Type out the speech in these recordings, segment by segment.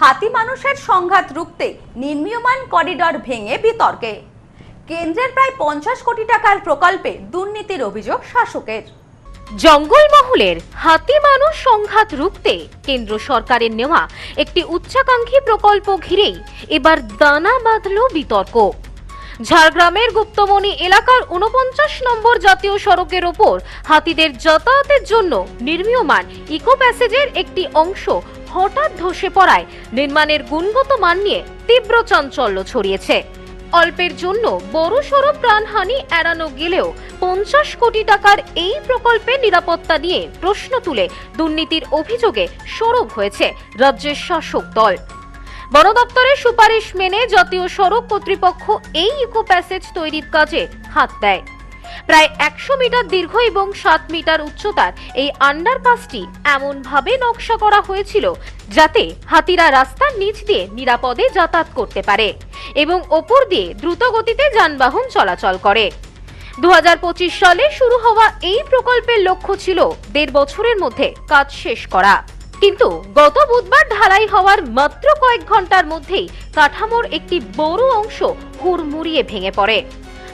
হাতি মানুষের সংঘাত রুখতে নির্মীয়মান করিডর ভেঙে বিতর্কে। কেন্দ্রের প্রায় 50 কোটি টাকার প্রকল্পে দুর্নীতির অভিযোগ শাসকের। জঙ্গলমহলের হাতি মানুষ সংঘাত রুখতে কেন্দ্র সরকারের নেওয়া একটি উচ্চাকাঙ্ক্ষী প্রকল্প ঘিরেই এবার দানা বাঁধল বিতর্ক। ঝাড়গ্রামের গুপ্তমণি এলাকার 49 নম্বর জাতীয় সড়কের ওপর হাতিদের যাতায়াতের জন্য নির্মীয়মান ইকো প্যাসেজের একটি অংশ হঠাৎ ধসে পড়ায় নির্মাণের গুণগত মান নিয়ে তীব্র চাঞ্চল্য ছড়িয়েছে। অল্পের জন্য বড়সড় প্রাণহানি এড়ানো গেলেও 50 কোটি টাকার এই প্রকল্পের নিরাপত্তা নিয়ে প্রশ্ন তুলে দুর্নীতির অভিযোগে সরব হয়েছে রাজ্যের শাসক দল। বন দপ্তরের সুপারিশ মেনে জাতীয় সড়ক কর্তৃপক্ষ এই ইকো প্যাসেজ তৈরির কাজে হাত দেয়। প্রায় 100 মিটার দীর্ঘ এবং 7 মিটার উচ্চতার এই আন্ডারপাসটি এমনভাবে নকশা করা হয়েছিল যাতে হাতিরা রাস্তার নিচ দিয়ে নিরাপদে যাতায়াত করতে পারে এবং ওপর দিয়ে দ্রুত গতিতে যানবাহন চলাচল করে। 2025 সালে শুরু হওয়া এই প্রকল্পের লক্ষ্য ছিল 1.5 বছরের মধ্যে কাজ শেষ করা, কিন্তু গত বুধবার ঢালাই হওয়ার মাত্র কয়েক ঘন্টার মধ্যেই কাঠামোর একটি বড় অংশ হুড়মুড়িয়ে ভেঙে পড়ে।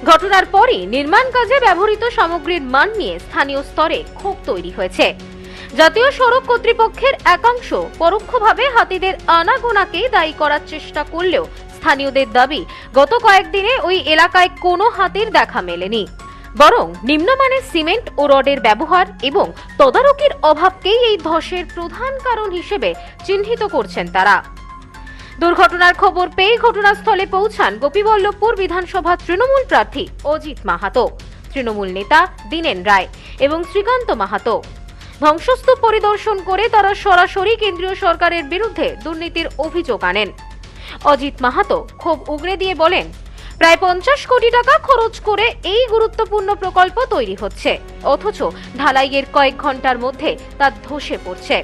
ঘটনার পরই নির্মাণ কাজে ব্যবহৃত সামগ্রীর মান নিয়ে স্থানীয় স্তরে ক্ষোভ তৈরি হয়েছে। জাতীয় সড়ক কর্তৃপক্ষের একাংশ পরোক্ষভাবে হাতিদের আনাগোনাকে দায়ী করার চেষ্টা করলেও স্থানীয়দের দাবি, গত কয়েকদিনে ওই এলাকায় কোনো হাতির দেখা মেলেনি, বরং নিম্নমানের সিমেন্ট ও রডের ব্যবহার এবং তদারকির অভাবকেই এই ধসের প্রধান কারণ হিসেবে চিহ্নিত করছেন তারা। দুর্ঘটনার খবর পেয়ে ঘটনাস্থলে পৌঁছান গোপীবল্লভপুর বিধানসভা তৃণমূল প্রার্থী অজিত মাহাতো, তৃণমূল নেতা দীনেন রায় এবং শ্রীকান্ত মাহাতো। ধ্বংসস্তূপ পরিদর্শন করে তারা সরাসরি কেন্দ্রীয় সরকারের বিরুদ্ধে দুর্নীতির অভিযোগ আনেন। অজিত মাহাতো ক্ষোভ উগরে দিয়ে বলেন, প্রায় 50 কোটি টাকা খরচ করে এই গুরুত্বপূর্ণ প্রকল্প তৈরি হচ্ছে, অথচ ঢালাইয়ের কয়েক ঘন্টার মধ্যে তা ধসে পড়ছে।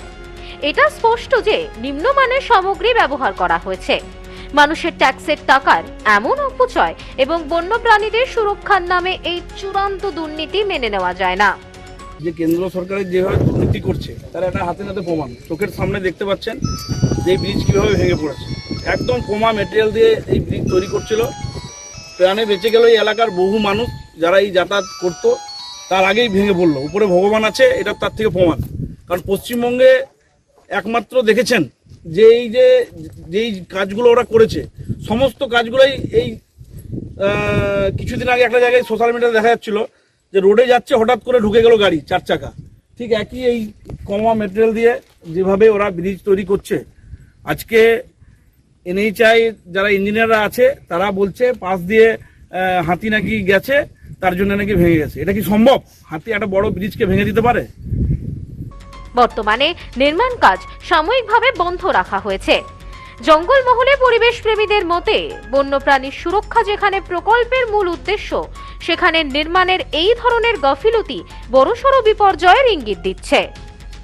এটা স্পষ্ট যে নিম্নমানের সামগ্রী ব্যবহার করা হয়েছে। মানুষের ট্যাক্সের টাকার এমন অপচয় এবং বন্যপ্রাণীদের সুরক্ষার নামে এই চূড়ান্ত দুর্নীতি মেনে নেওয়া যায় না। যে কেন্দ্র সরকারের যেভাবে দুর্নীতি করছে তার একটা হাতে নাতে প্রমাণ। চোখের সামনে দেখতে পাচ্ছেন যে ব্রিজ কিভাবে ভেঙে পড়েছে। একদম কোমা মেটেরিয়াল দিয়ে এই ব্রিজ তৈরি করছিল। প্রাণে বেঁচে গেল এই এলাকার বহু মানুষ যারা এই যাতায়াত করতো, তার আগেই ভেঙে পড়লো। উপরে ভগবান আছে, এটা তার থেকে প্রমাণ। কারণ পশ্চিমবঙ্গে একমাত্র দেখেছেন যে এই যেই কাজগুলো ওরা করেছে, সমস্ত কাজগুলোই এই কিছুদিন আগে একটা জায়গায় সোশ্যাল মিডিয়াতে দেখা যাচ্ছিল যে রোডে যাচ্ছে, হঠাৎ করে ঢুকে গেল গাড়ি 4 চাকা। ঠিক একই এই কমা মেটেরিয়াল দিয়ে যেভাবে ওরা ব্রিজ তৈরি করছে। আজকে এনএইচআই যারা ইঞ্জিনিয়াররা আছে তারা বলছে পাশ দিয়ে হাতি নাকি গেছে, তার জন্য নাকি ভেঙে গেছে। এটা কি সম্ভব? হাতি একটা বড় ব্রিজকে ভেঙে দিতে পারে? বর্তমানে নির্মাণ কাজ সাময়িকভাবে বন্ধ রাখা হয়েছে। জঙ্গলমহলে পরিবেশ প্রেমীদের মতে বন্যপ্রাণীর সুরক্ষা যেখানে প্রকল্পের মূল উদ্দেশ্য, সেখানে নির্মাণের এই ধরনের গাফিলতি বড়সড় বিপর্যয়ের ইঙ্গিত দিচ্ছে।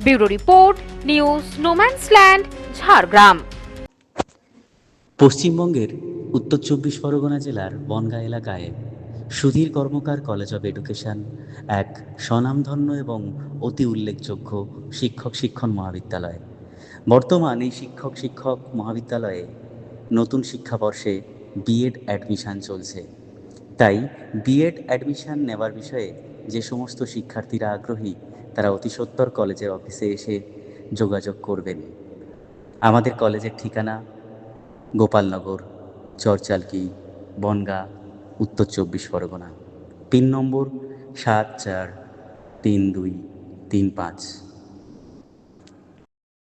Bureau report, news no man's land, Jhargram. পশ্চিমবঙ্গের উত্তর 24 পরগনা জেলার বনগাঁ এলাকায় সুধীর কর্মকার কলেজ অব এডুকেশন এক স্বনামধন্য এবং অতি উল্লেখযোগ্য শিক্ষণ মহাবিদ্যালয়। বর্তমান এই শিক্ষক মহাবিদ্যালয়ে নতুন শিক্ষাবর্ষে বিএড অ্যাডমিশান চলছে। তাই বিএড অ্যাডমিশান নেওয়ার বিষয়ে যে সমস্ত শিক্ষার্থীরা আগ্রহী তারা অতি সত্বর কলেজের অফিসে এসে যোগাযোগ করবেন। আমাদের কলেজের ঠিকানা গোপালনগর, চরচালকি, বনগাঁ, উত্তর 24 পরগনা। পিন নম্বর 743235।